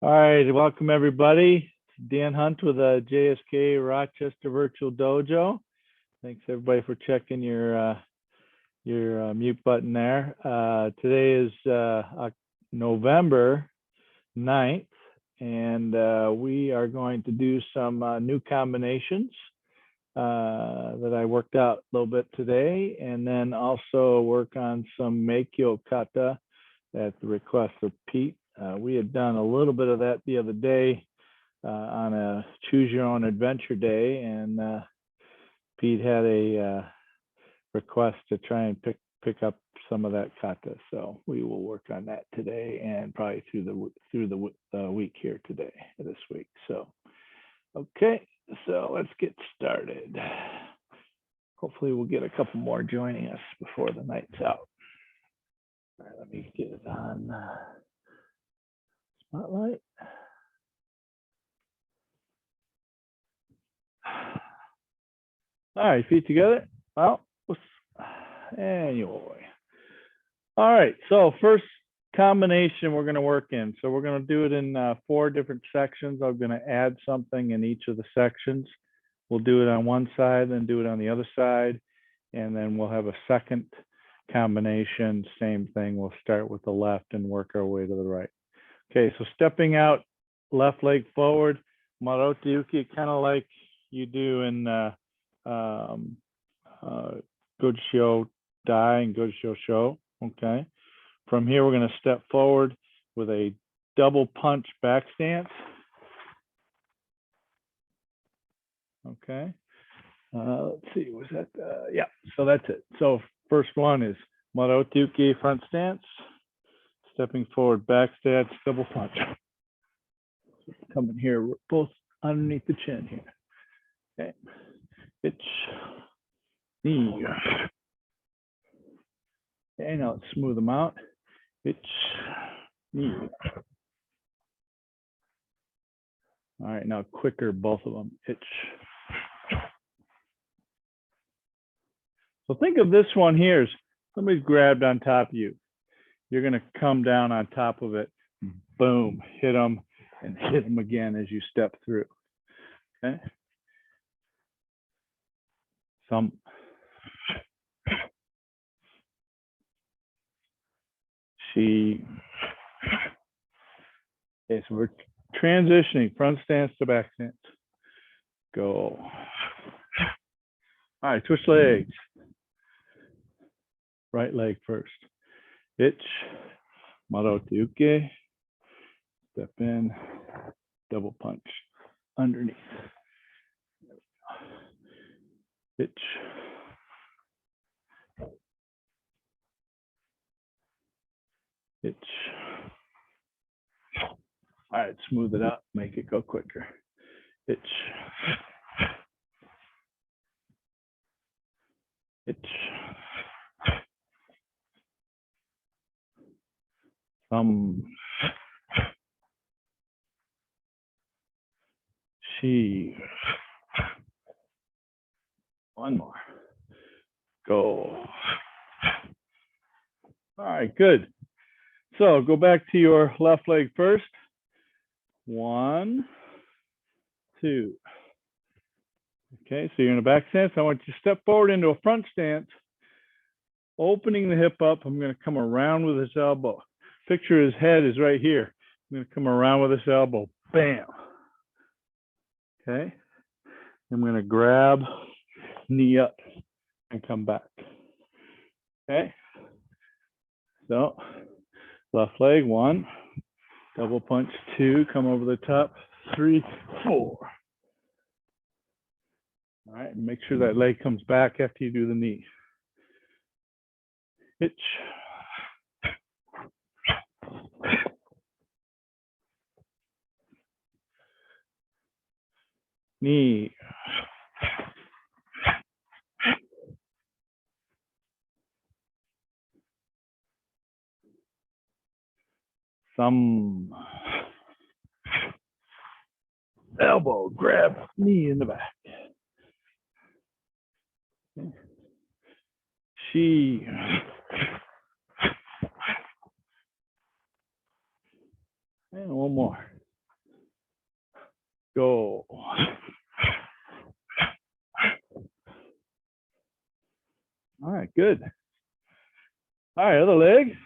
All right, welcome everybody. Dan Hunt with JSKA Rochester Virtual Dojo. Thanks everybody for checking your mute button there. Today is November 9th, and we are going to do some new combinations that I worked out a little bit today, and then also work on some Meikyo kata at the request of Pete. We had done a little bit of that the other day on a choose your own adventure day, and Pete had a request to try and pick up some of that kata, so we will work on that today and probably through the week here today, this week. So okay, so let's get started. Hopefully we'll get a couple more joining us before the night's out. All right, let me get it on Spotlight. All right, feet together. Well, anyway. All right, so first combination we're going to work in. So we're going to do it in 4 different sections. I'm going to add something in each of the sections. We'll do it on one side, then do it on the other side, and then we'll have a second combination. Same thing. We'll start with the left and work our way to the right. Okay, so stepping out, left leg forward, Marote Uki, kind of like you do in Goju Dai and Goju Sho. Okay, from here we're going to step forward with a double punch back stance. Okay, let's see, was that? Yeah, so that's it. So first one is Marote Uki front stance. Stepping forward, back stance, double punch. Coming here, we're both underneath the chin here. Okay, pitch, knee. Okay, now let's smooth them out. Pitch, knee. All right, now quicker, both of them. Pitch. So think of this one here as somebody's grabbed on top of you. You're going to come down on top of it, boom, hit them, and hit them again as you step through. Okay. Okay, so we're transitioning front stance to back stance. Go. All right, twist legs. Right leg first. Pitch, Marote Uki, step in, double punch underneath. Pitch. Pitch. All right, smooth it up, make it go quicker. Pitch. Pitch. She. One more. Go. All right, good. So go back to your left leg first. 1, 2. Okay, so you're in a back stance. I want you to step forward into a front stance, opening the hip up. I'm going to come around with this elbow. Picture his head is right here. I'm going to come around with this elbow. Bam. Okay. I'm going to grab, knee up, and come back. Okay. So left leg, 1, double punch, 2, come over the top, 3, 4. All right, make sure that leg comes back after you do the knee. Pitch. Knee. Thumb. Elbow, grab, knee in the back. Okay. She. And one more. Go. All right, good. All right, other leg.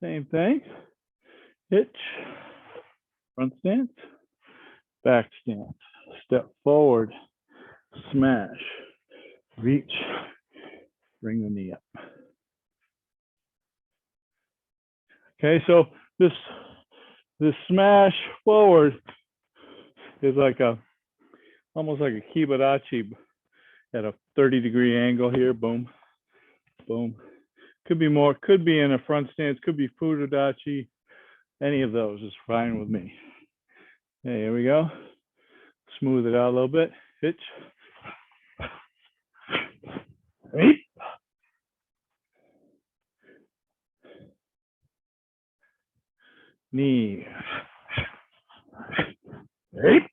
Same thing. Hitch. Front stance. Back stance. Step forward. Smash. Reach. Bring the knee up. Okay, so this smash forward is like almost like a kibarachi at a 30-degree angle here. Boom, boom. Could be more, could be in a front stance, could be furudachi. Any of those is fine with me. Okay, here we go. Smooth it out a little bit. Hitch. Right. Knee. Right.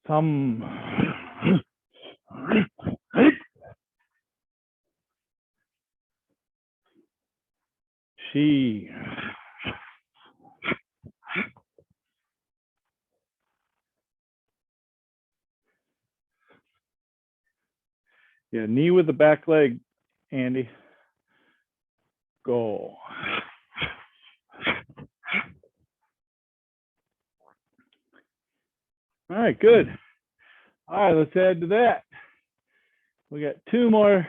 Thumb. Right. She. Yeah, knee with the back leg, Andy. Go. All right, good. All right, let's add to that. We got two more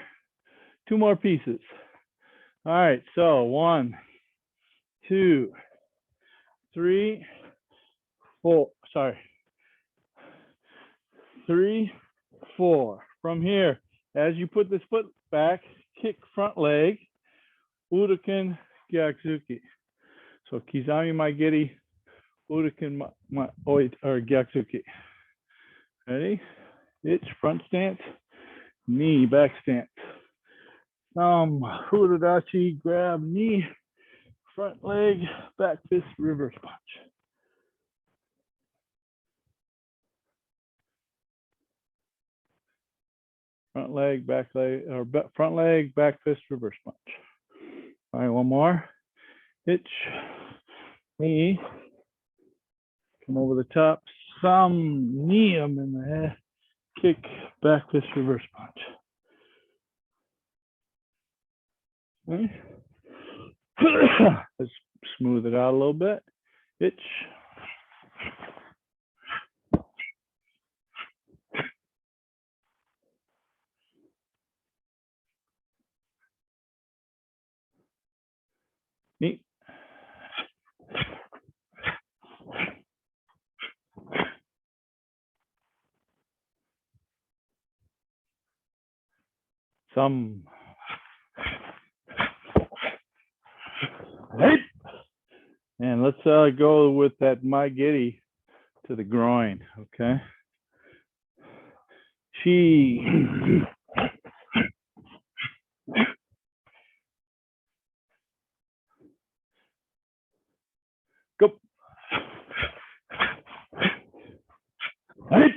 pieces. All right, so 1, 2, 3, 4. Sorry. 3, 4. From here, as you put this foot back, kick front leg, Uchuki Gyakusuki. So Kizami Maigiri, Uchuki or Gyakusuki. Ready? Hitch, front stance, knee, back stance. Thumb, furudachi, grab knee, front leg, back fist, reverse punch. Front leg, back leg, or front leg, back fist, reverse punch. All right, one more. Hitch, knee, come over the top, thumb, knee, I'm in the head, kick, back fist, reverse punch. Okay. Let's smooth it out a little bit. Hitch. Knee. Thumb. Right. And let's go with that Maigiri to the groin, okay? She. Go. Right.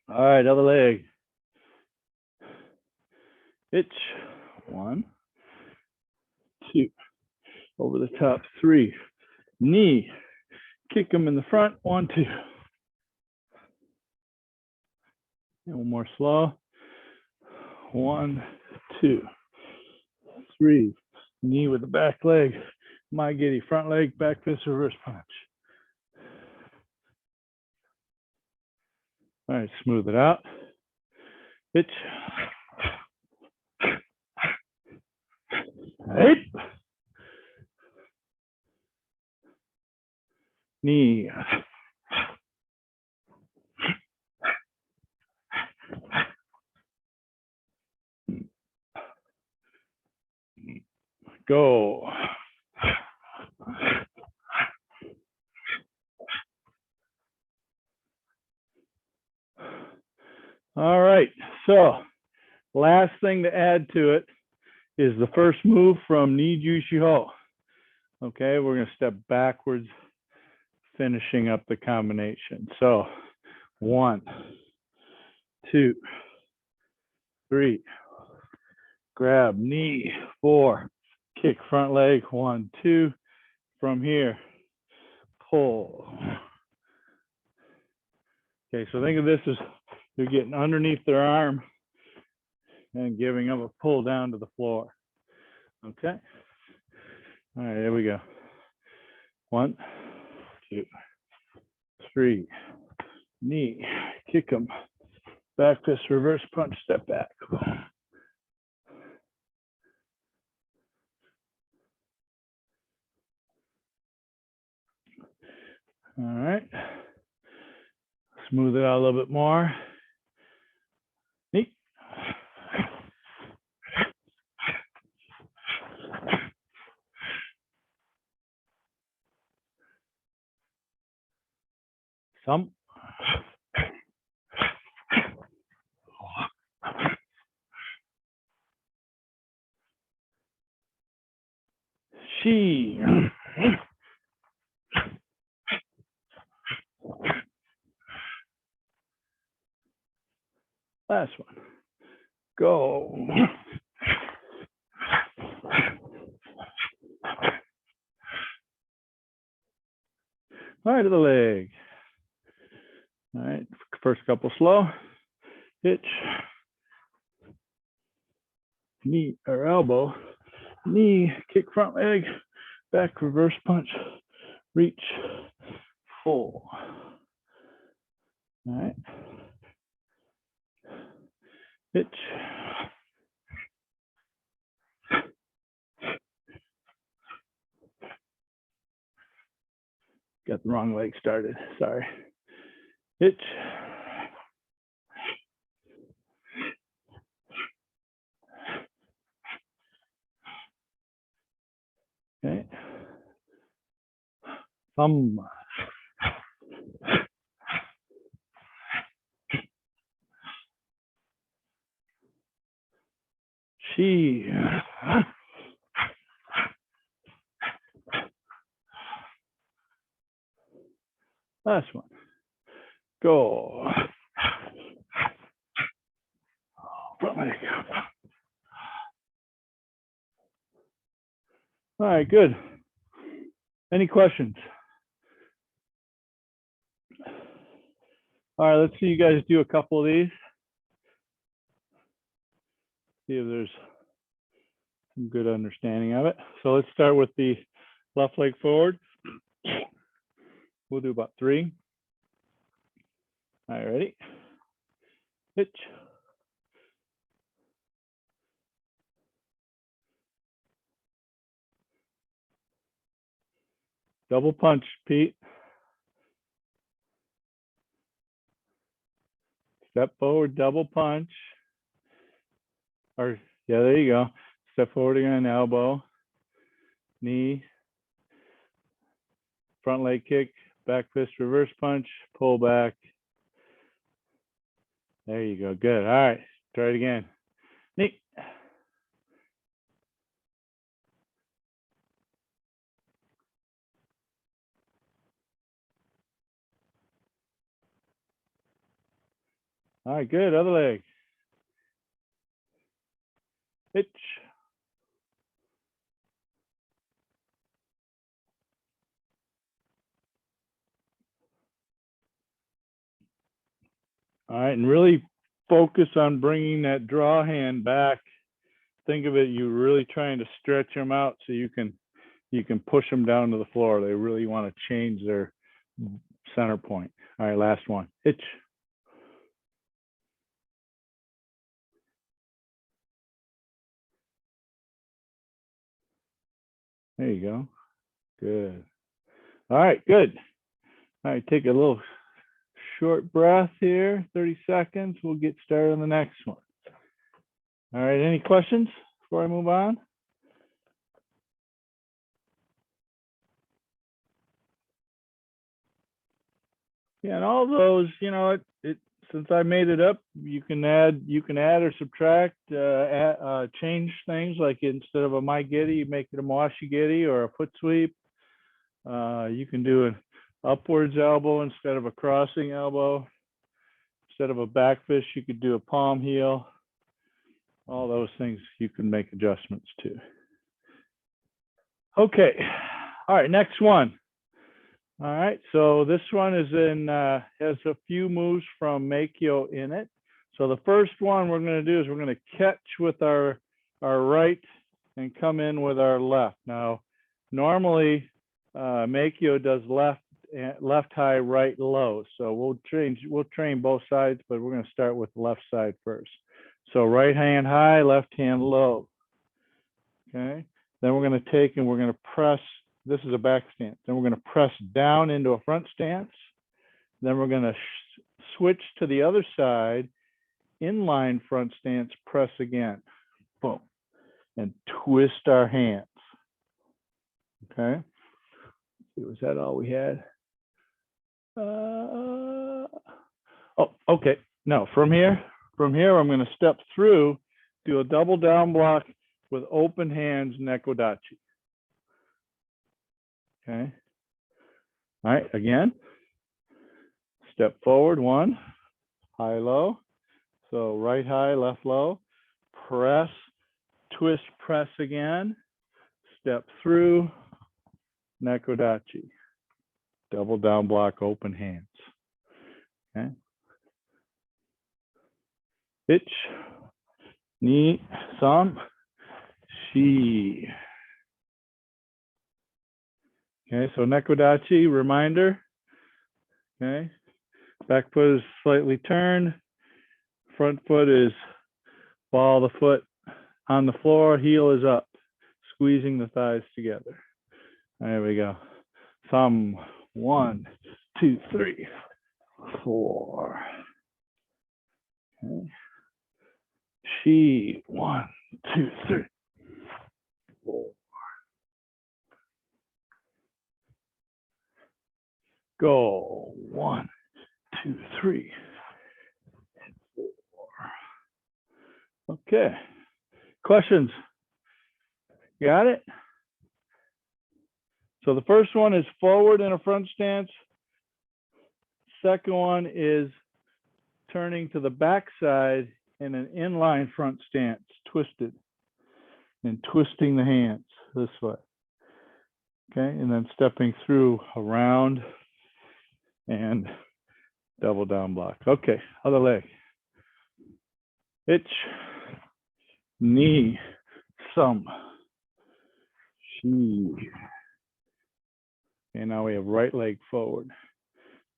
All right, other leg. Hitch. 1, 2. Over the top, 3. Knee. Kick them in the front, 1, 2. And one more slow. 1, 2, 3. Knee with the back leg. Maigiri, front leg, back fist, reverse punch. All right, smooth it out. Hitch. Right. Knee. Go. All right, so last thing to add to it is the first move from Ni Jushi Ho. Okay, we're going to step backwards, finishing up the combination. So 1, 2, 3, grab knee, 4, kick front leg, 1, 2, from here, pull. Okay, so think of this as you're getting underneath their arm and giving them a pull down to the floor. Okay. All right, there we go. 1, 2, 3, knee, kick them, back fist, reverse punch, step back. All right. Smooth it out a little bit more. Knee. Thumb. She. Last one. Go. All right, to the leg. All right, first couple slow. Hitch. Knee or elbow. Knee, kick front leg, back reverse punch, reach, full. All right. Hitch. Got the wrong leg started, sorry. Hitch. Okay. Thumb. She. Last one. Go. Front leg. All right, good. Any questions? All right, let's see you guys do a couple of these. See if there's some good understanding of it. So let's start with the left leg forward. We'll do about 3. All right, ready? Hitch. Double punch, Pete. Step forward, double punch. Or, yeah, there you go. Step forward again, elbow, knee, front leg kick, back fist, reverse punch, pull back. There you go, good. All right, try it again. Knee. All right, good, other leg. Hitch. All right, and really focus on bringing that draw hand back. Think of it, you're really trying to stretch them out so you can push them down to the floor. They really want to change their center point. All right, last one. Hitch. There you go. Good. All right, good. All right, take a little short breath here, 30 seconds. We'll get started on the next one. All right, any questions before I move on? Yeah, and all those, you know, since I made it up, you can add or subtract, change things, like instead of a Maigiri, you make it a Mawashigiri or a foot sweep. You can do an upwards elbow instead of a crossing elbow. Instead of a back fist, you could do a palm heel. all those things you can make adjustments to. Okay, all right, next one. All right, so this one is in, has a few moves from Meikyo in it. So the first one we're going to do is we're going to catch with our right and come in with our left. Now, normally Meikyo does left high, right low. So we'll train both sides, but we're going to start with the left side first. So right hand high, left hand low. Okay, then we're going to take and we're going to press. This is a back stance. Then we're going to press down into a front stance. Then we're going to switch to the other side, inline front stance, press again. Boom. And twist our hands. Okay. Was that all we had? Oh, okay. No, from here, I'm going to step through, do a double down block with open hands, nekodachi. Okay. All right, again. Step forward, one, high, low. So right high, left low. Press, twist, press again. Step through, nekodachi. Double down block, open hands. Okay. Ich, ni, sam, shi. Okay, so nekodachi, reminder. Okay, back foot is slightly turned. Front foot is ball the foot on the floor, heel is up, squeezing the thighs together. There we go. Thumb, 1, 2, 3, 4. Okay. She, 1, 2, 3, 4. Go, 1, 2, 3, 4. Okay. Questions? Got it? So the first one is forward in a front stance. Second one is turning to the back side in an inline front stance, twisted, and twisting the hands this way. Okay, and then stepping through around and double down block. Okay, other leg. Ich, ni, sam, shi. Okay, now we have right leg forward,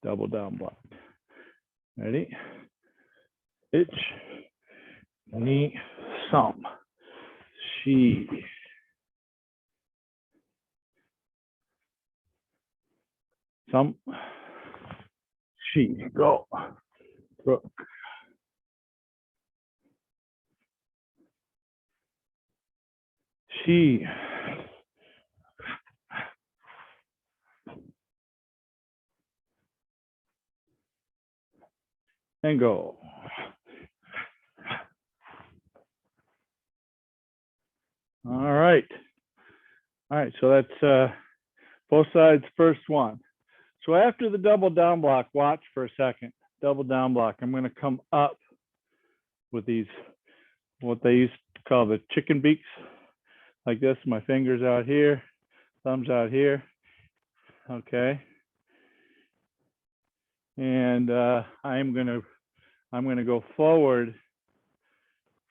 double down block. Ready? Ich, ni, sam, shi. Sam, shi, go. Rook. Shi. And go. All right. All right, so that's both sides, first one. So after the double down block, watch for a second. Double down block. I'm going to come up with these, what they used to call the chicken beaks, like this. My fingers out here, thumbs out here. Okay. And I'm going to go forward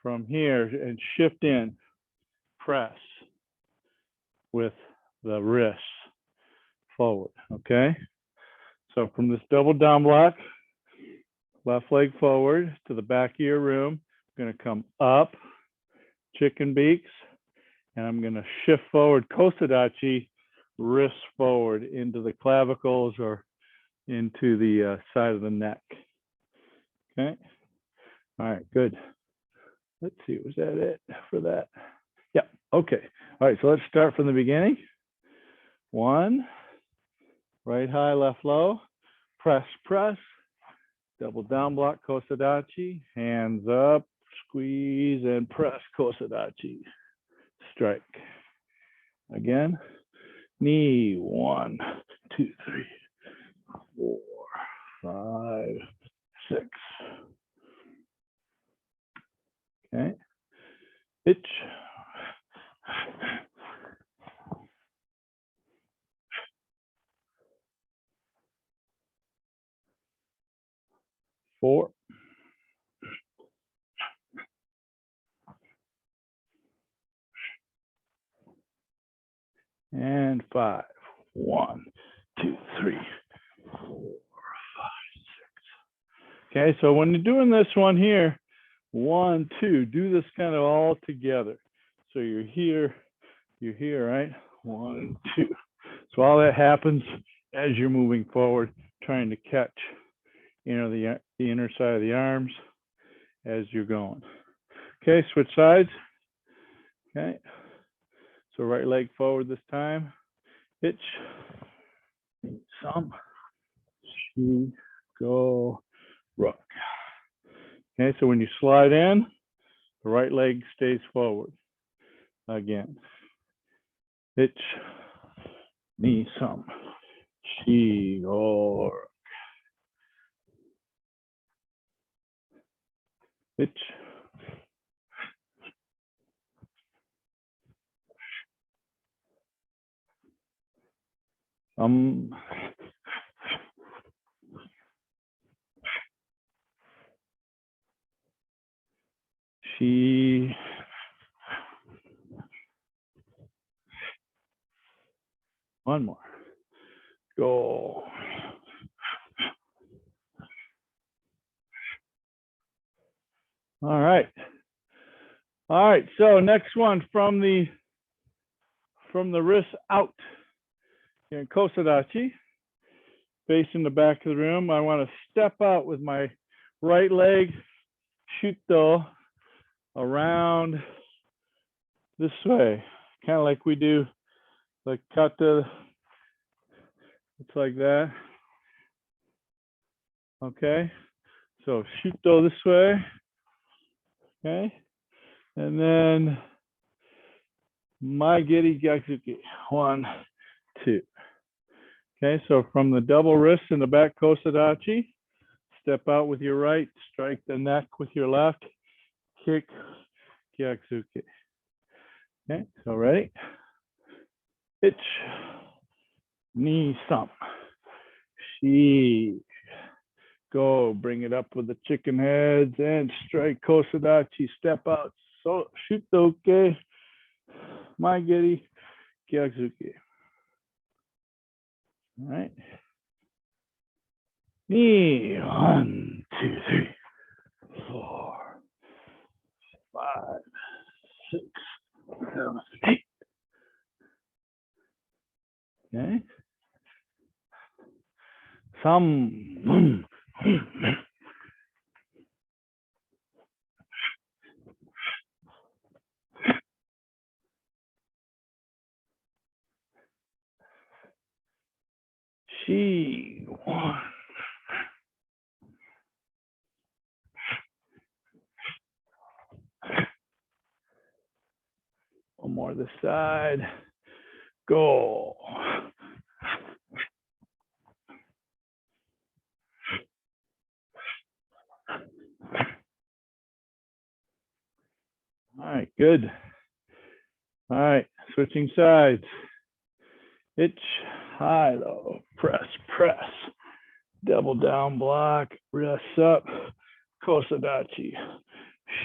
from here and shift in, press with the wrists forward. Okay. So from this double down block, left leg forward to the back of your room, I'm going to come up, chicken beaks, and I'm going to shift forward, kosadachi, wrists forward into the clavicles or into the side of the neck. Okay. All right, good. Let's see, was that it for that? Yeah, okay. All right, so let's start from the beginning. 1, right high, left low, press, press, double down block, kosadachi, hands up, squeeze and press, kosadachi, strike. Again, knee, 1, 2, 3, 4, 5, 6. Okay, Itch. 4. And 5. 1, 2, 3, 4, 5, 6. Okay, so when you're doing this one here, 1, 2, do this kind of all together. So you're here, right? 1, 2. So all that happens as you're moving forward, trying to catch, the inner side of the arms as you're going. Okay, switch sides. Okay, so right leg forward this time. Hitch, some, she, go, rook. Okay, so when you slide in, the right leg stays forward. Again, hitch, knee, some, she, go, rook. Hitch, she, one more, go. All right. All right, so next one from the wrist out. In Kosadachi, facing the back of the room. I want to step out with my right leg, shuto, around this way, kind of like we do the kata. It's like that. Okay, so shuto this way. Okay, and then Maigiri Gyakusuke. 1, 2. Okay, so from the double wrist in the back Kosadachi, step out with your right, strike the neck with your left, kick Gyakusuke. Okay, so ready? Itch, knee, stomp, she, go, bring it up with the chicken heads and strike Kosadachi, step out, so shutoke, Maigiri Gyakusuke. All right. Knee, 1, 2, 3, 4, 5, 6, 7, 8. Okay. Some. She, 1. One more this side. Go. All right, good. All right, switching sides. Itch, high, low, press, press. Double down block, wrists up, Kosadachi.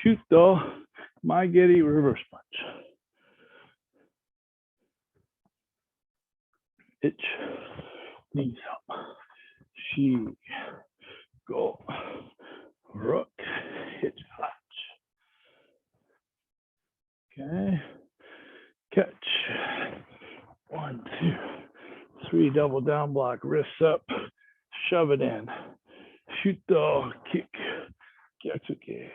Shuto, Maigiri, reverse punch. Itch, knees up, she, go, rook, hitch, hotch. Okay, catch. 1, 2, 3, double down block, wrists up, shove it in. Shuto, kick, Gyakusuke.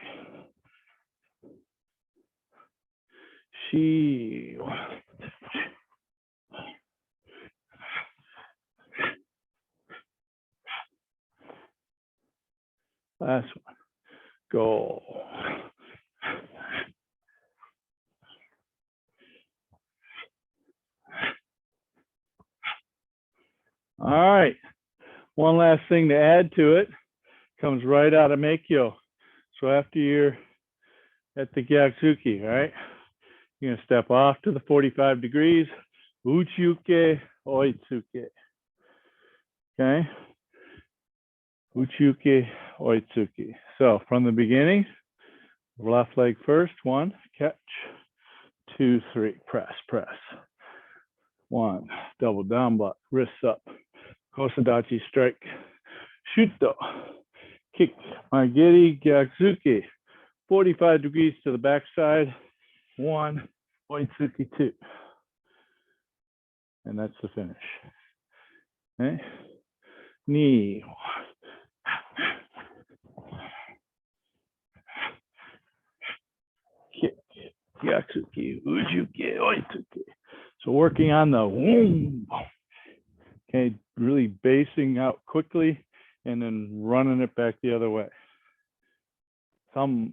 She. Last one. Go. All right. One last thing to add to it comes right out of Meikyo. So after you're at the Gyakusuke, right? You're going to step off to the 45 degrees. Uchuki, Oitsuki. Okay. Uchuki, Oitsuki. So from the beginning, left leg first. 1, catch. 2, 3, press, press. 1, double down block, wrists up. Kosadachi strike. Shuto. Kick. Magiri Gyatsuki. 45 degrees to the backside. 1, Oitsuki 2. And that's the finish. Okay. Knee. Kick. Gyatsuki. Uchuki. Oitsuki. So working on the whoom. Okay, really basing out quickly and then running it back the other way. Some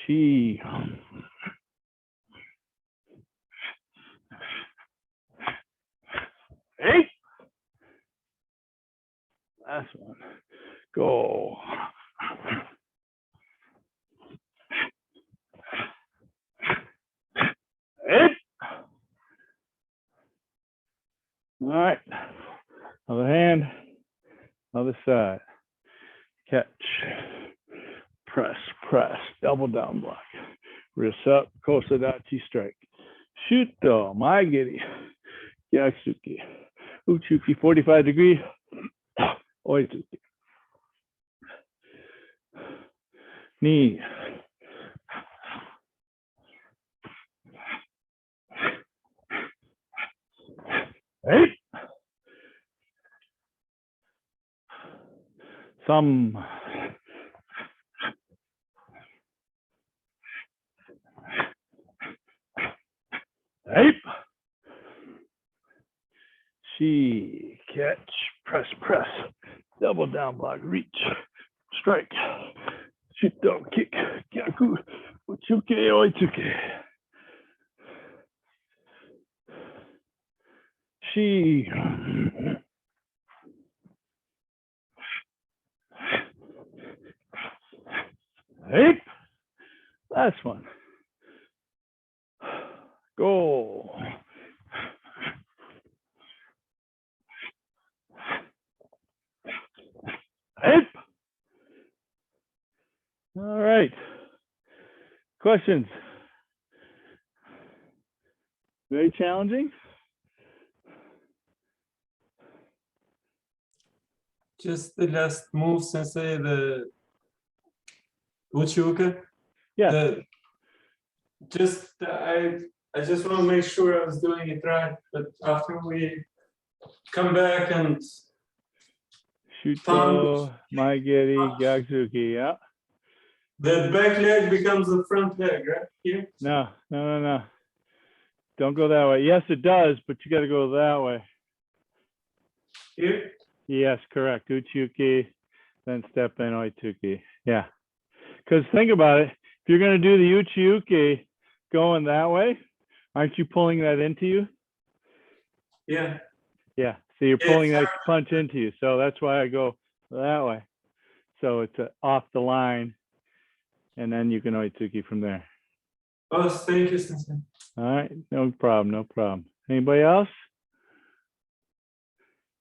she last one. Go. All right. Other hand, other side. Catch. Press, press, double down block. Wrist up, Kosadachi strike. Shuto, Maigiri, Gyatsuki. Uchuki, 45 degree. Oitsuki. Knee. Hey. Some. Hey. She. Catch. Press, press. Double down block. Reach. Strike. Shuto. Kick. Gyaku. Uchuki. Oitsuki. She. Hey. Last one. Go. Hey. All right. Questions? Very challenging? Just the last move, Sensei, the Uchuki. Yeah. I just want to make sure I was doing it right, but after we come back and Shuto, Maigiri, Gyatsuki, yeah. the back leg becomes the front leg, right? Here? No. Don't go that way. Yes, it does, but you got to go that way. Here? Yes, correct. Uchuki, then step in Oitsuki. Yeah. Because think about it. If you're going to do the Uchuki going that way, aren't you pulling that into you? Yeah. Yeah. So you're pulling that punch into you. So that's why I go that way. So it's off the line, and then you can Oitsuki from there. Oh, thank you, Sensei. All right. No problem. No problem. Anybody else?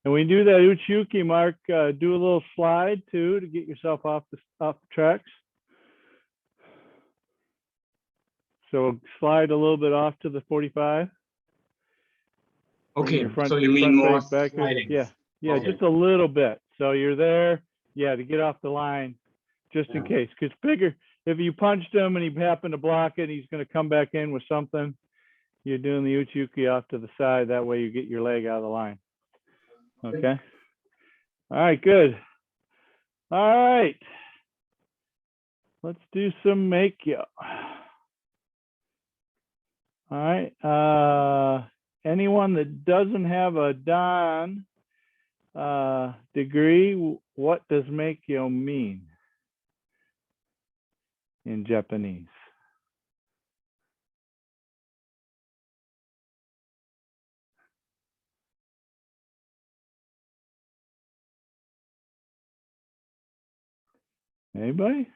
And when you do that Uchuki, Mark, do a little slide too to get yourself off the tracks. So slide a little bit off to the 45. Okay, Your front, so you your mean front more leg back. sliding? Yeah, Okay. just a little bit. So you're there, yeah, to get off the line, just in case. Because figure if you punched him and he happened to block it, he's going to come back in with something. You're doing the Uchuki off to the side. That way you get your leg out of the line. Okay. All right, good. All right. Let's do some Meikyo. All right. Anyone that doesn't have a Dan degree, what does Meikyo mean in Japanese? Anybody?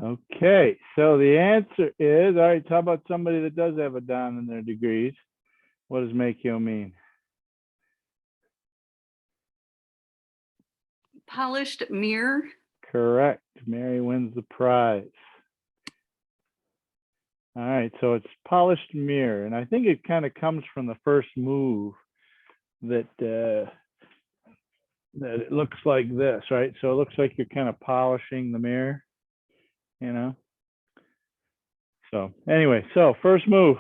Okay, so the answer is, all right, how about somebody that does have a dan in their degrees? What does Meikyo mean? Polished mirror. Correct. Mary wins the prize. All right, so it's polished mirror, and I think it kind of comes from the first move that that it looks like this, right? So it looks like you're kind of polishing the mirror, you know. So anyway, so first move,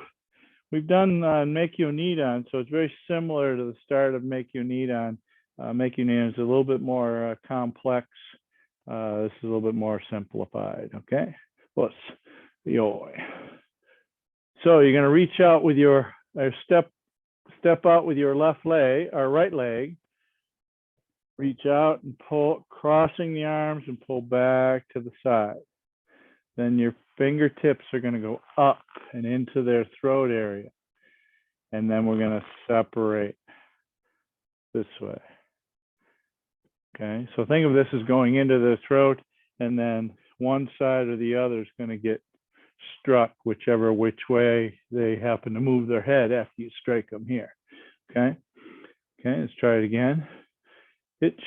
we've done Meikyo Nidan, so it's very similar to the start of Meikyo Nidan. Meikyo Nidan is a little bit more complex. This is a little bit more simplified. Okay, let's yo. So you're going to reach out with your step out with your left leg or right leg. Reach out and pull, crossing the arms and pull back to the side. Then your fingertips are going to go up and into their throat area. And then we're going to separate this way. Okay, so think of this as going into the throat, and then one side or the other is going to get struck which way they happen to move their head after you strike them here. Okay, let's try it again. Itch,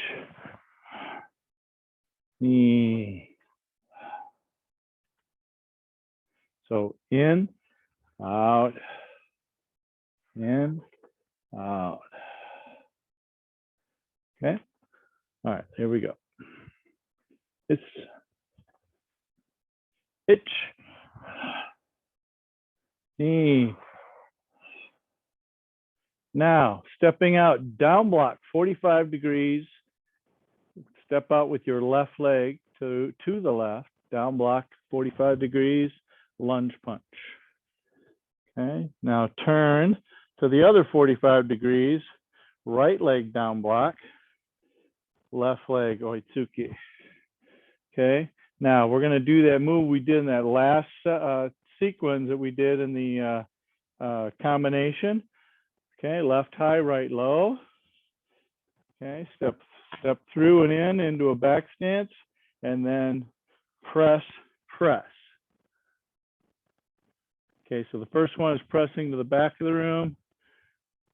knee. So in, out, in, out. Okay. All right, here we go. It's itch, knee. Now, stepping out, down block, 45 degrees. Step out with your left leg to the left, down block, 45 degrees, lunge punch. Okay, now turn to the other 45 degrees, right leg down block, left leg Uchuki. Okay, now we're going to do that move we did in that last sequence that we did in the combination. Okay, left high, right low. Okay, step through and in into a back stance, and then press. Okay, so the first one is pressing to the back of the room,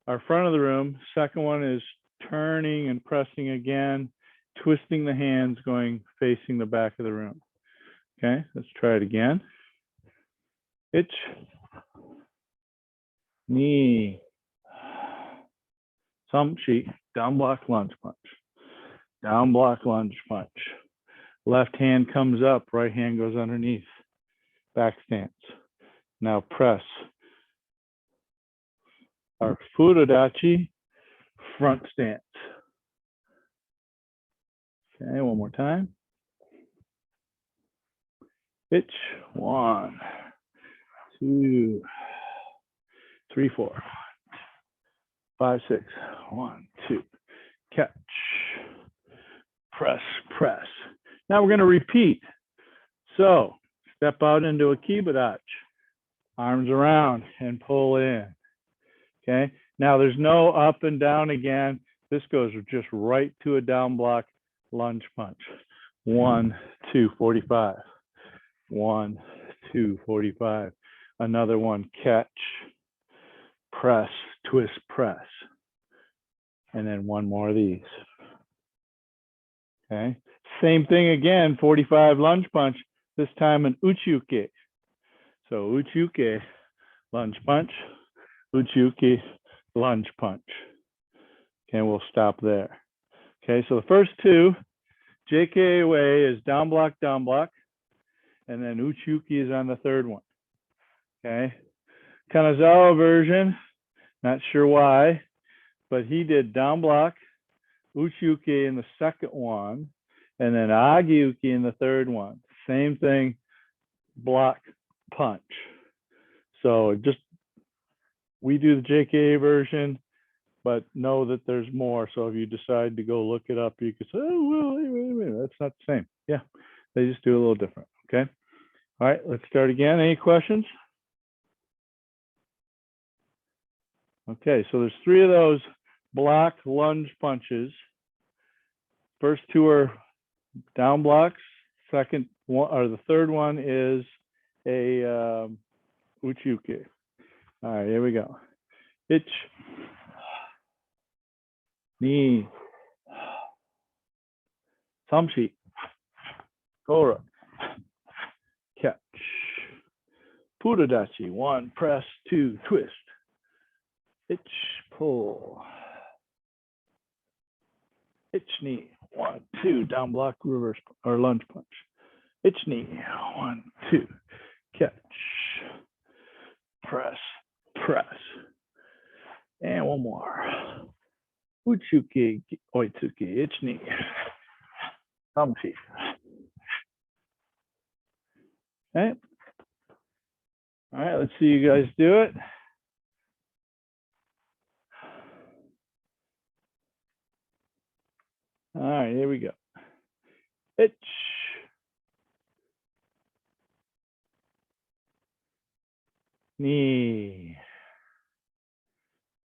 or front of the room. Second one is turning and pressing again, twisting the hands, going facing the back of the room. Okay, let's try it again. Itch, knee, samshi, down block lunge punch, down block lunge punch. Left hand comes up, right hand goes underneath, back stance. Now press. Our furodachi, front stance. Okay, one more time. Itch, 1, 2, 3, 4, 5, 6, 1, 2, catch, press. Now we're going to repeat. So step out into a kibadachi, arms around and pull in. Okay, now there's no up and down again. This goes just right to a down block lunge punch. 1, 2, 45. 1, 2, 45. Another one, catch, press, twist, press. And then one more of these. Okay, same thing again, 45 lunge punch, this time an Uchuki. So Uchuki, lunge punch, Uchuki, lunge punch. Okay, we'll stop there. Okay, so the first two, JSKA way is down block, and then Uchuki is on the third one. Okay, Kanazawa version, not sure why, but he did down block, Uchuki in the second one, and then Agiuki in the third one. Same thing, block, punch. So just, we do the JSKA version, but know that there's more. So if you decide to go look it up, you could say, oh, well, wait a minute, that's not the same. Yeah, they just do a little different, okay? All right, let's start again. Any questions? Okay, so there's 3 of those block lunge punches. first two are down blocks. Second one, or the third one is a Uchuki. All right, here we go. Ich, ni, samshi, kora, catch, puradachi, 1, press, 2, twist, ich, pull, ich, knee, 1, 2, down block, reverse, or lunge punch, ich, knee, 1, 2, catch, press, press, and one more. Uchuki, oitsuki, ich, knee, samshi. Okay. All right, let's see you guys do it. All right, here we go. Ich, knee.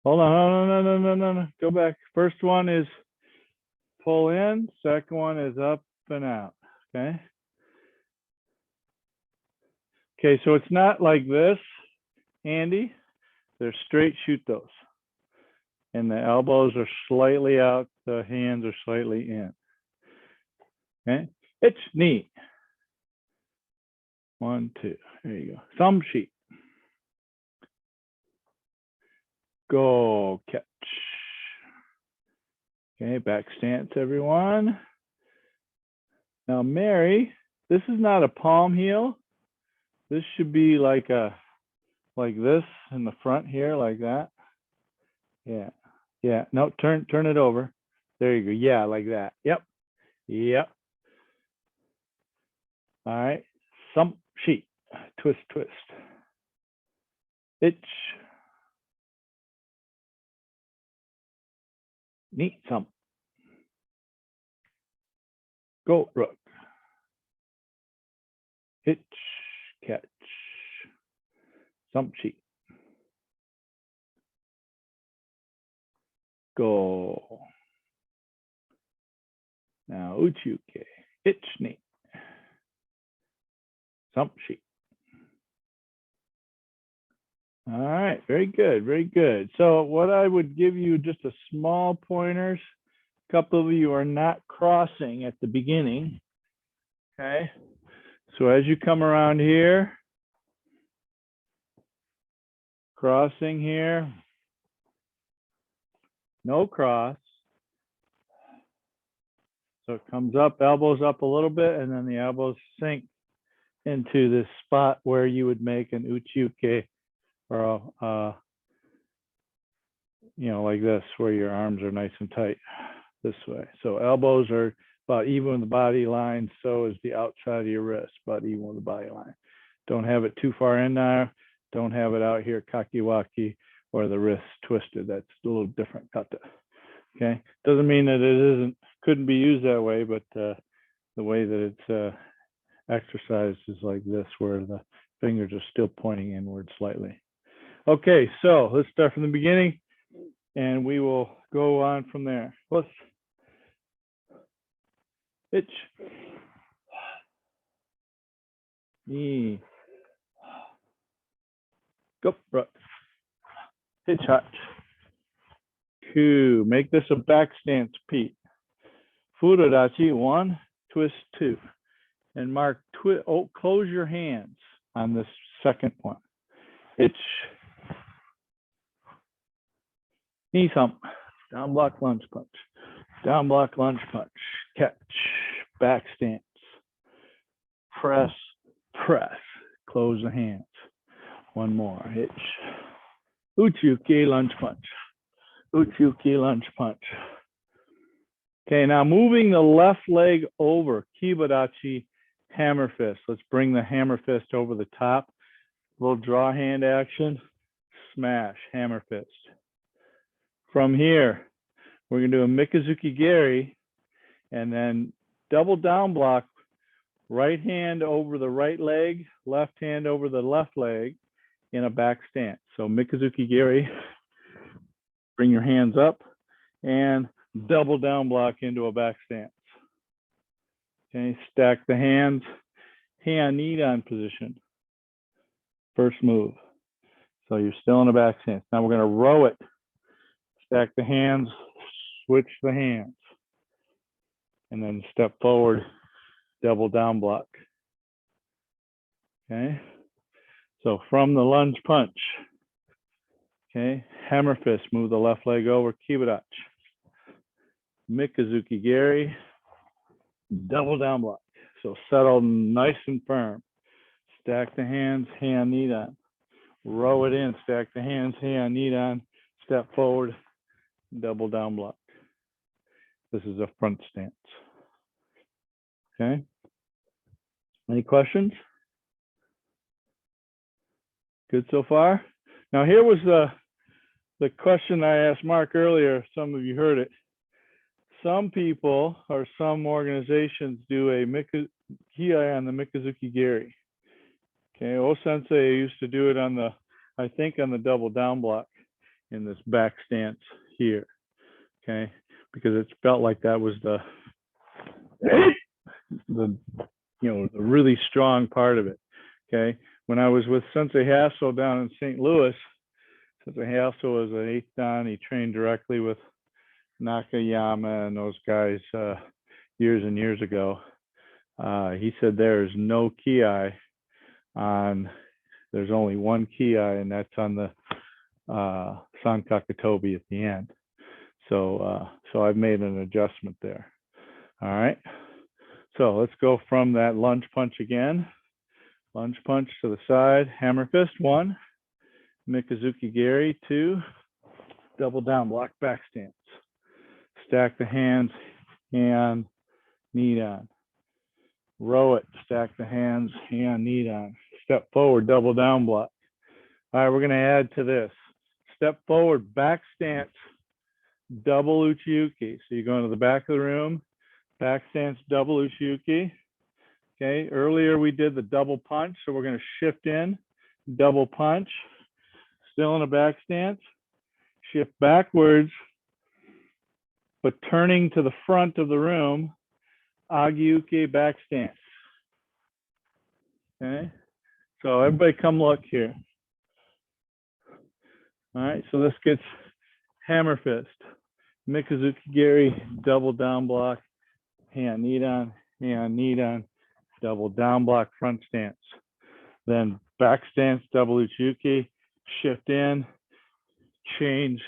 Hold on, no. Go back. First one is pull in. Second one is up and out. Okay. Okay, so it's not like this, Andy. They're straight shoot those. And the elbows are slightly out, the hands are slightly in. Okay. It's knee. 1, 2. There you go. Thumb sheet. Go catch. Okay, back stance, everyone. Now, Mary, this is not a palm heel. This should be like this in the front here, like that. Yeah, yeah. No, turn it over. There you go. Yeah, like that. Yep, yep. All right. Some sheet. Twist, twist. Itch. Neat some. Goat rook. Hitch, catch. Some sheet. Go. Now Uchuki. Itch, knee. Some sheet. All right, very good, very good. So what I would give you just a small pointers. A couple of you are not crossing at the beginning. Okay. So as you come around here, crossing here, no cross. So it comes up, elbows up a little bit, and then the elbows sink into this spot where you would make an uchuki, or you know, like this, where your arms are nice and tight this way. So elbows are about even with the body line, so is the outside of your wrist, about even with the body line. Don't have it too far in there. Don't have it out here kakiwaki or the wrist twisted. That's a little different kata. Okay, doesn't mean that it couldn't be used that way, but the way that it's exercised is like this, where the fingers are still pointing inward slightly. Okay, so let's start from the beginning, and we will go on from there. Let's itch, knee, go, rook, hitch hutch, two. Make this a back stance, Pete. Furodachi, 1, twist 2, and mark close your hands on this second one. Itch, knee thump, down block lunge punch, down block lunge punch, catch, back stance, press, press, close the hands. One more, hitch, uchuki lunge punch, uchuki lunge punch. Okay, now moving the left leg over, kibadachi, hammer fist. Let's bring the hammer fist over the top. Little draw hand action, smash, hammer fist. From here, we're gonna do a mikazuki geri, and then double down block, right hand over the right leg, left hand over the left leg in a back stance. So mikazuki geri, bring your hands up and double down block into a back stance. Okay, stack the hands, hand knee down position. First move. So you're still in a back stance. Now we're going to row it. Stack the hands, switch the hands. And then step forward, double down block. Okay. So from the lunge punch, okay, hammer fist, move the left leg over, kibadachi. Mikazuki Geri, double down block. So settle nice and firm. Stack the hands, hand, knee down. Row it in, stack the hands, hand, knee down, step forward, double down block. This is a front stance. Okay. Any questions? Good so far? Now here was the question I asked Mark earlier. Some of you heard it. Some people or some organizations do a kiai on the Mikazuki Geri. Okay, O-sensei used to do it on the, I think on the double down block in this back stance here. Okay, because it felt like that was the the really strong part of it. Okay, when I was with Sensei Hasso down in St. Louis, Sensei Hasso was an 8th dan. He trained directly with Nakayama and those guys years and years ago. He said there's no kiai on, there's only one kiai, and that's on the Sankakatobi at the end. So I've made an adjustment there. All right. So let's go from that lunge punch again. Lunge punch to the side, hammer fist 1, Mikazuki Geri 2, double down block back stance. Stack the hands, hand, knee down. Row it, stack the hands, hand, knee down. Step forward, double down block. All right, we're going to add to this. Step forward, back stance, double Uchuki. So you go into the back of the room, back stance, double Uchuki. Okay, earlier we did the double punch, so we're going to shift in, double punch, still in a back stance, shift backwards, but turning to the front of the room, Agi-uke back stance. Okay, so everybody come look here. All right, so this gets hammer fist, Mikazuki Geri, double down block, hand, knee down, double down block, front stance. Then back stance, double Uchuki, shift in, change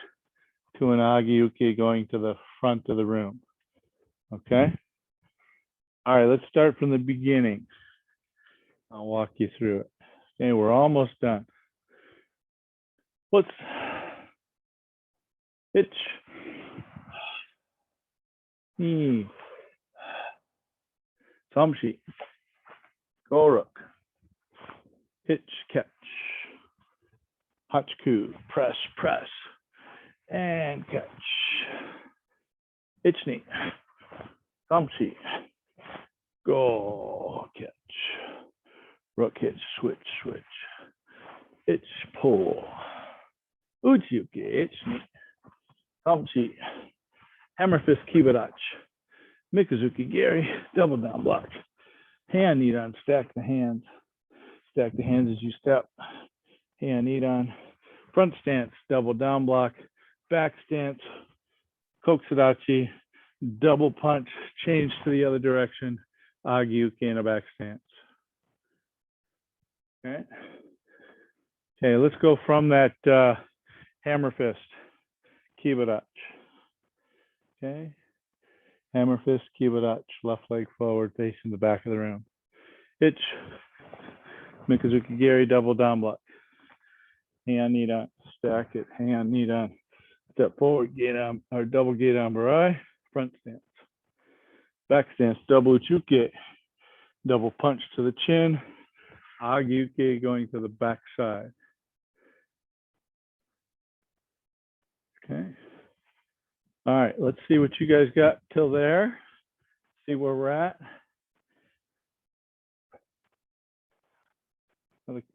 to an Agi-uke going to the front of the room. Okay? All right, let's start from the beginning. I'll walk you through it. Okay, we're almost done. Let's hitch, knee, Tamshi, Goruk, hitch, catch, Hachiku, press, press, and catch. Hitch knee, Tamshi, go, catch, rook hitch, switch, switch, hitch, pull, Uchuki, hitch knee, Tamshi, hammer fist, kibadachi, Mikazuki Geri, double down block, hand knee down, stack the hands as you step, hand knee down, front stance, double down block, back stance, kokusudachi, double punch, change to the other direction, Agi-uke in a back stance. Okay. Okay, let's go from that hammer fist, kibadachi. Okay. Hammer fist, kibadachi, left leg forward, facing the back of the room. Hitch, Mikazuki Geri, double down block. Hand, knee down, stack it, hand, knee down. Step forward, gate on, or double gate on barai, front stance. Back stance, double Uchuki, double punch to the chin, Agi-uke going to the back side. Okay. All right, let's see what you guys got till there. See where we're at.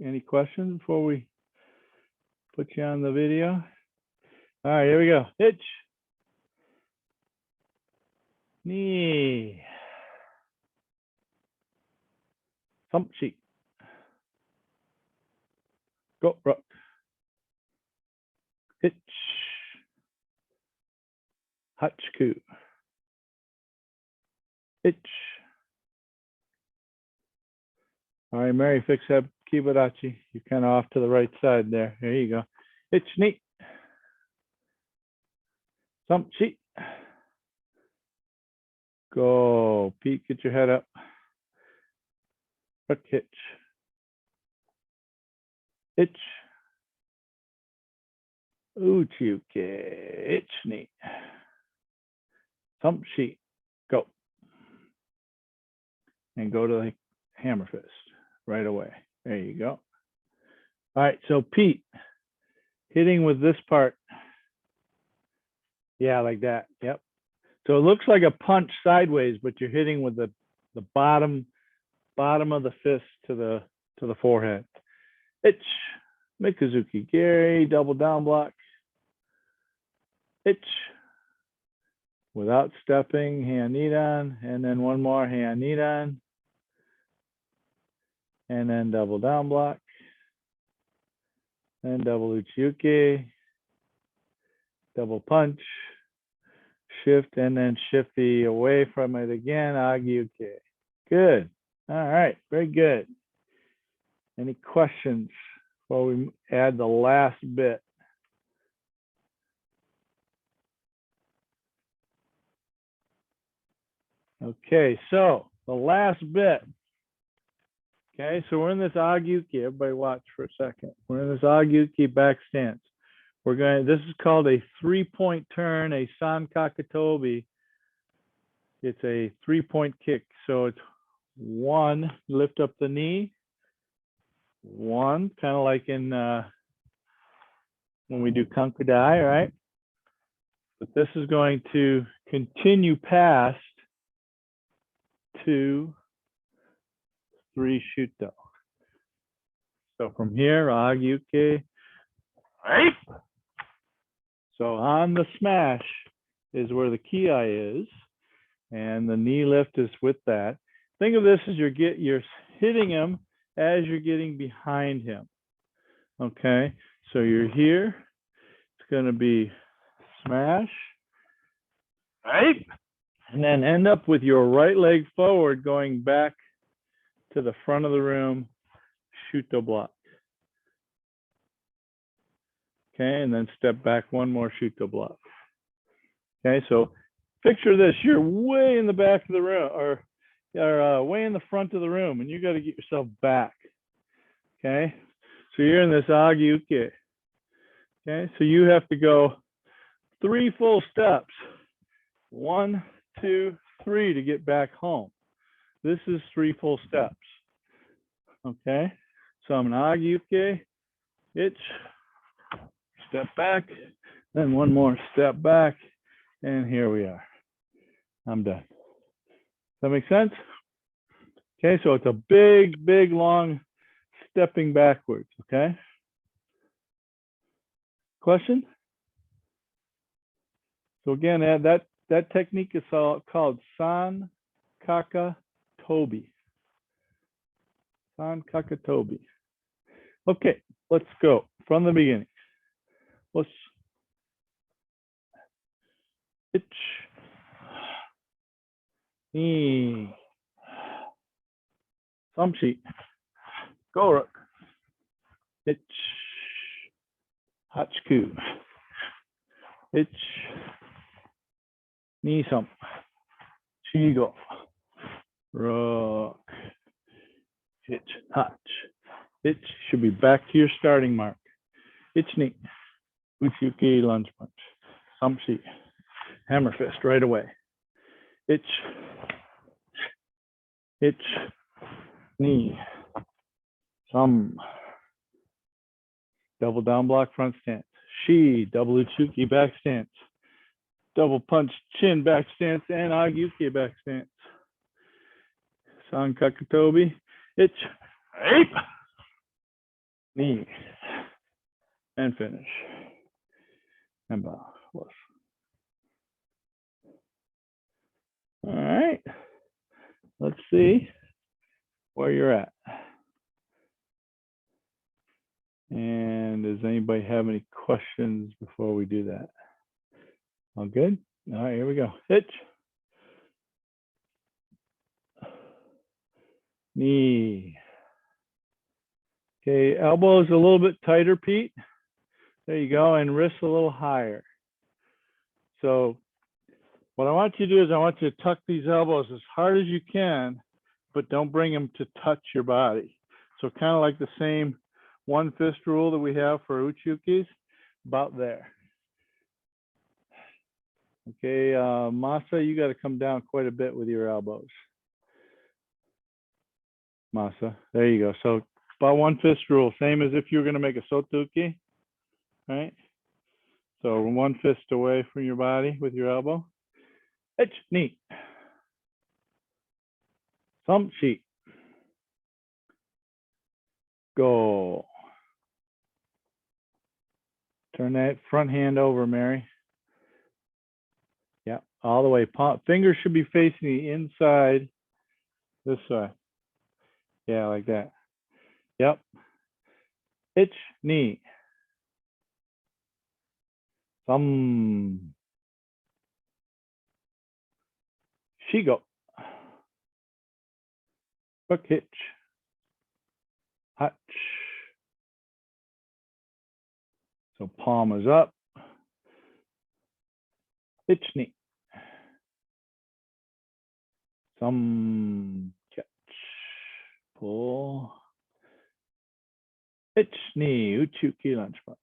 Any questions before we put you on the video? All right, here we go. Hitch. Knee. Samchi. Go, rock. Hitch. Hachiku. Hitch. All right, Mary, fix that kibarachi. You're kind of off to the right side there. There you go. Hitch, neat. Samchi. Go. Pete, get your head up. Rook, hitch. Hitch. Uchuki. Hitch, neat. Samchi. Go. And go to the hammer fist right away. There you go. All right, so Pete, hitting with this part. Yeah, like that. Yep. So it looks like a punch sideways, but you're hitting with the bottom of the fist to the forehead. Itch. Mikazuki Gary, double down block. Itch. Without stepping, hand nidan, and then one more hand nidan. And then double down block. Then double Uchuki. Double punch. Shift and then shifty away from it again. Agyuke. Good. All right. Very good. Any questions before we add the last bit? Okay, so the last bit. Okay, so we're in this Agyuki. Everybody watch for a second. We're in this Agyuki back stance. This is called a 3-point turn, a San Kakatobi. It's a 3-point kick. So it's 1, lift up the knee. 1, kind of like in when we do Kankudai, right? But this is going to continue past 2, 3 shuto. So from here, Agyuki. Right. So on the smash is where the kiai is, and the knee lift is with that. Think of this as you're hitting him as you're getting behind him. Okay, so you're here. It's going to be smash, right, and then end up with your right leg forward, going back to the front of the room, shuto block. Okay, and then step back one more shuto block. Okay, so picture this, you're way in the back of the room, or way in the front of the room, and you got to get yourself back. Okay, so you're in this Agyuki. Okay, so you have to go 3 full steps. 1, 2, 3 to get back home. This is 3 full steps. Okay, so I'm an Agyuki, itch, step back, then one more step back, and here we are. I'm done. Does that make sense? Okay, so it's a big, long stepping backwards, okay? Question? So again, that technique is called San Kakatobi. San Kakatobi. Okay, let's go from the beginning. Let's itch, knee, samchi, gorok, itch, hachiku, itch, knee sum, chigo, rock, itch, hach. Itch should be back to your starting mark. Itch knee, Uchuki lunge punch, samchi, hammer fist right away. Itch, knee, some, double down block front stance, shi, double Uchuki back stance, double punch chin back stance, and Agyuki back stance. San Kakatobi, itch, ape, knee, and finish. And bow. All right, let's see. where you're at. And does anybody have any questions before we do that? All good? All right, here we go. Hitch. Knee. Okay, elbows a little bit tighter, Pete. There you go, and wrists a little higher. So what I want you to do is I want you to tuck these elbows as hard as you can, but don't bring them to touch your body. So kind of like the same one fist rule that we have for Uchukis, about there. Okay, Masa, you got to come down quite a bit with your elbows. Masa, there you go. So about one fist rule, same as if you were going to make a sotuki, right? So one fist away from your body with your elbow. Hitch, knee. Thumb, sheet. Go. Turn that front hand over, Mary. Yeah, all the way. Fingers should be facing the inside this way. Yeah, like that. Yep. Hitch, knee. Thumb. Shigo. Hook, hitch. Hutch. So palm is up. Hitch, knee. Thumb, catch. Pull. Hitch, knee. Uchuki, lunge punch.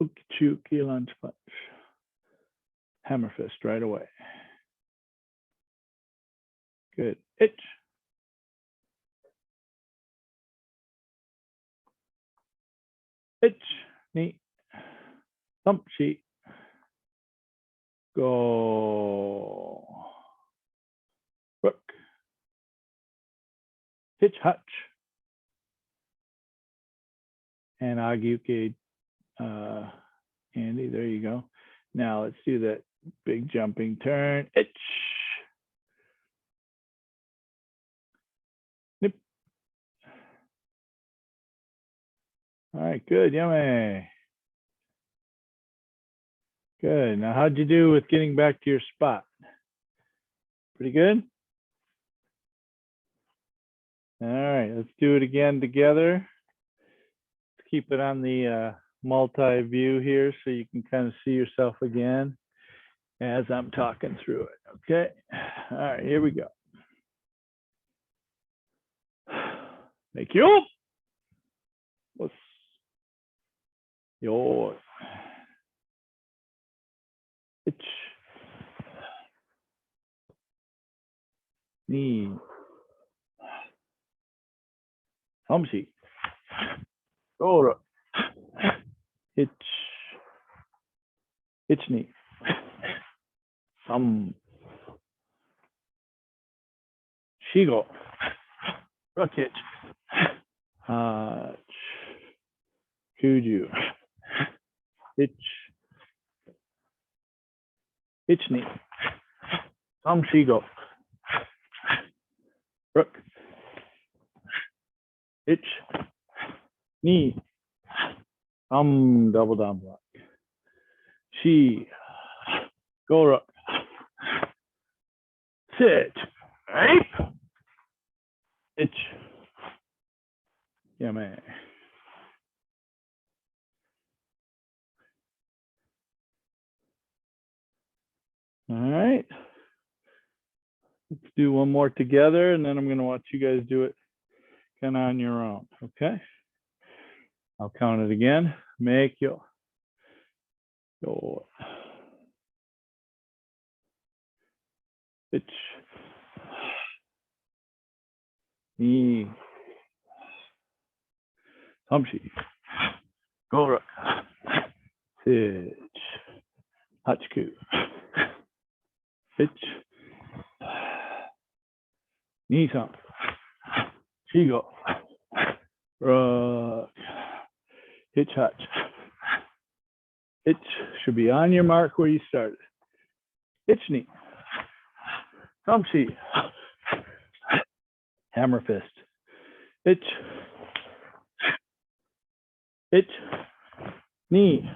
Uchuki, lunge punch. Hammer fist right away. Good. Hitch. Hitch, knee. Thump, sheet. Go. Hook. Hitch, hutch. And Agyuke, Andy, there you go. Now let's do that big jumping turn. Hitch. Nip. All right, good, yummy. Good. Now, how'd you do with getting back to your spot? Pretty good? All right, let's do it again together. Let's keep it on the multi-view here so you can kind of see yourself again as I'm talking through it, okay? All right, here we go. Meikyo. What's your itch? Knee. Hamshi. Ora. Itch. Itch knee. Thumb. Shigo. Rook hitch. Kuju. Itch. Itch knee. Thumb shigo. Rook. Itch. Knee. Thumb double down block. Shi. Go rook. Sit. Right. Itch. Yeah, man. All right. Let's do one more together, and then I'm going to watch you guys do it kind of on your own. Okay. I'll count it again. Meikyo. Go. Itch. Knee. Hamshi. Go rook. Hitch. Hachku. Hitch. Knee thump. Shigo. Rook. Hitch hutch. Hitch should be on your mark where you started. Hitch knee. Hamshi. Hammer fist. Ich. Ich. Knee.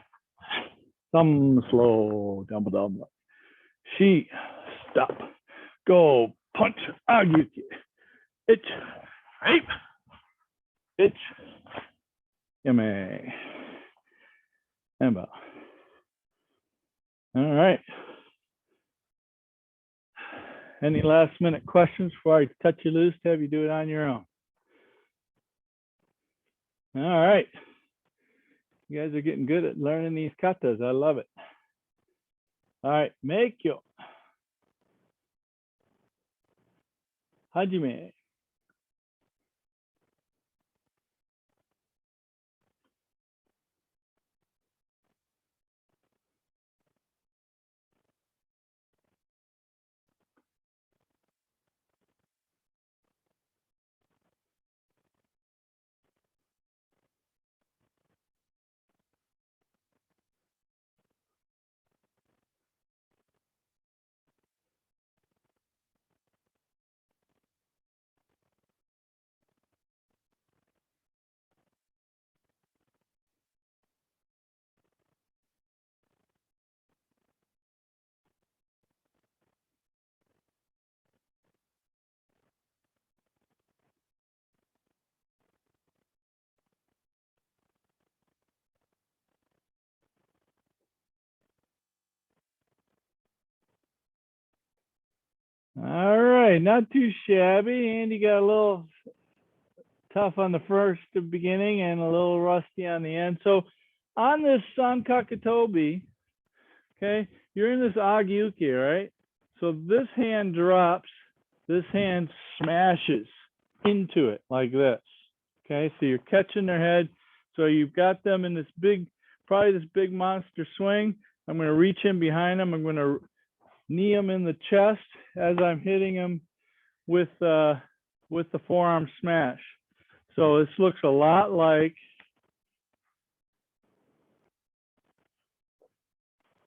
Thumb slow. Double double. She. Stop. Go. Punch. Agyuki. Ich. Rape. Ich. Yame. And bow. All right. Any last minute questions before I cut you loose to have you do it on your own? All right. You guys are getting good at learning these katas. I love it. All right. Meikyo. Hajime. All right, not too shabby. Andy got a little tough on the first beginning and a little rusty on the end. So on this Sankakatobi, okay, you're in this Agyuki, right? So this hand drops, this hand smashes into it like this. Okay, so you're catching their head. So you've got them in this big, probably this big monster swing. I'm going to reach in behind them. I'm going to knee them in the chest as I'm hitting them with the forearm smash. So this looks a lot like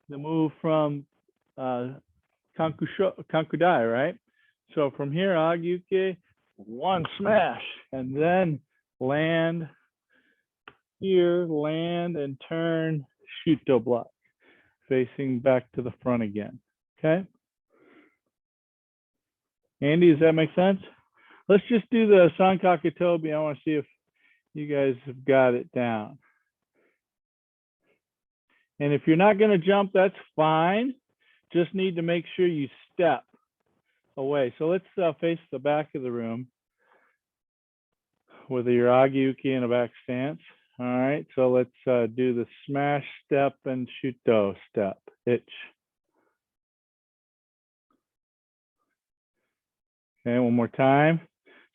the move from Kankudai, right? So from here, Agyuki, one smash, and then land here, land and turn, Shuto block, facing back to the front again. Okay. Andy, does that make sense? Let's just do the Sankakatobi. I want to see if you guys have got it down. And if you're not going to jump, that's fine. Just need to make sure you step away. So let's face the back of the room with your Agyuki in a back stance. All right, so let's do the smash step and Shuto step. Ich. Okay, one more time.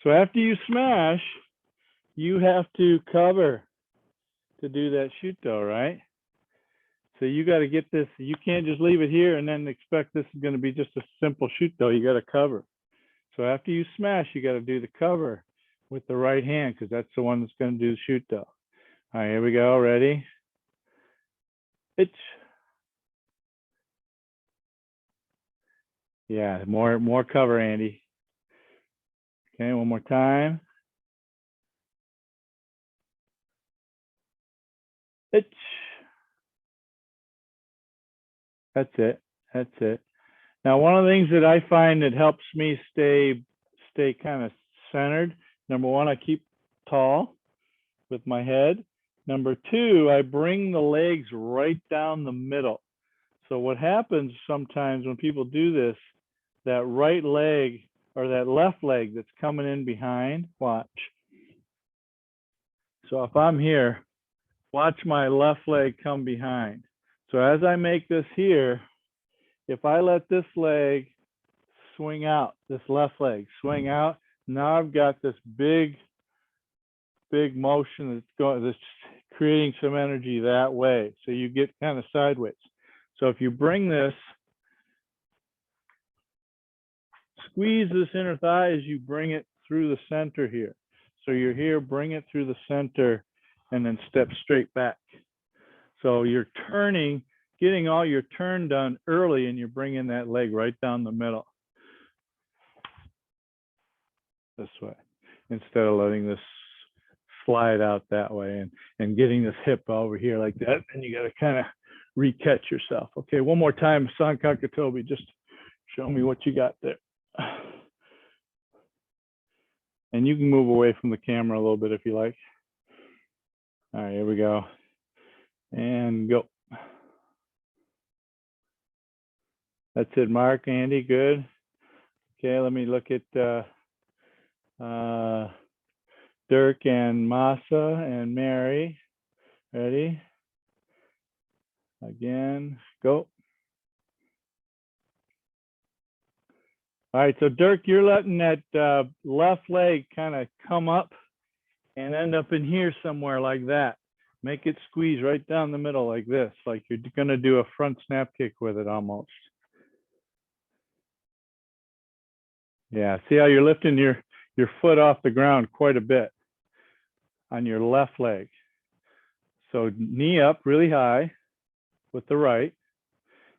So after you smash, you have to cover to do that Shuto, right? So you got to get this. You can't just leave it here and then expect this is going to be just a simple Shuto. You got to cover. So after you smash, you got to do the cover with the right hand because that's the one that's going to do the Shuto. All right, here we go. Ready? Ich. Yeah, more cover, Andy. Okay, one more time. Ich. That's it. That's it. Now, one of the things that I find that helps me stay kind of centered, number one, I keep tall with my head. Number two, I bring the legs right down the middle. So what happens sometimes when people do this, that right leg or that left leg that's coming in behind, watch. So if I'm here, watch my left leg come behind. So as I make this here, if I let this leg swing out, this left leg swing out, now I've got this big motion that's creating some energy that way. So you get kind of sideways. So if you bring this, squeeze this inner thigh as you bring it through the center here. So you're here, bring it through the center, and then step straight back. So you're turning, getting all your turn done early, and you're bringing that leg right down the middle. This way. instead of letting this slide out that way and getting this hip over here like that. And you got to kind of re-catch yourself. Okay, one more time, San Kakatobi, just show me what you got there. And you can move away from the camera a little bit if you like. All right, here we go. And go. That's it, Mark, Andy, good. Okay, let me look at Dirk and Masa and Mary. Ready? Again, go. All right, so Dirk, you're letting that left leg kind of come up and end up in here somewhere like that. Make it squeeze right down the middle like this, like you're gonna do a front snap kick with it almost. Yeah, see how you're lifting your foot off the ground quite a bit on your left leg. So knee up really high with the right.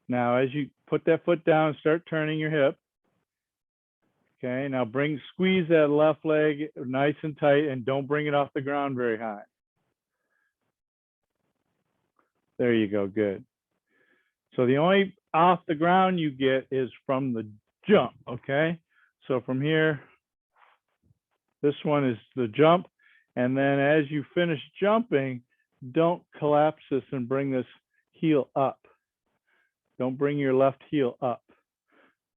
Now, as you put that foot down, start turning your hip. Okay, now squeeze that left leg nice and tight and don't bring it off the ground very high. There you go, good. So the only off the ground you get is from the jump, okay? So from here, this one is the jump. And then as you finish jumping, don't collapse this and bring this heel up. Don't bring your left heel up.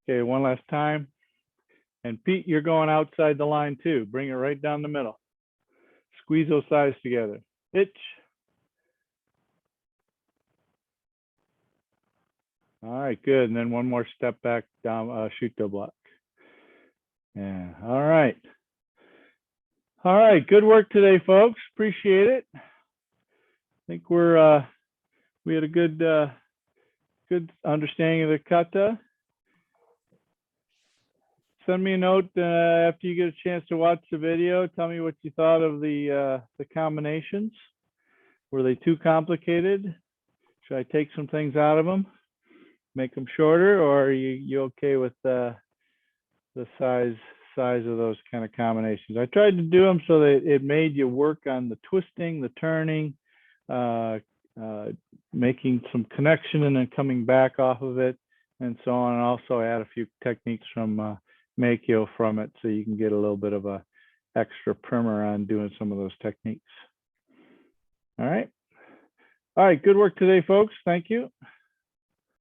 Okay, one last time. And Pete, you're going outside the line too. Bring it right down the middle. Squeeze those thighs together. Itch. All right, good. And then one more step back down, Shuto block. Yeah, all right. All right, good work today, folks. Appreciate it. I think we had a good understanding of the kata. Send me a note after you get a chance to watch the video. Tell me what you thought of the combinations. Were they too complicated? Should I take some things out of them, make them shorter, or are you okay with the size of those kind of combinations? I tried to do them so that it made you work on the twisting, the turning, making some connection and then coming back off of it, and so on. And also add a few techniques from Meikyo from it, so you can get a little bit of a extra primer on doing some of those techniques. All right. All right, good work today, folks. Thank you.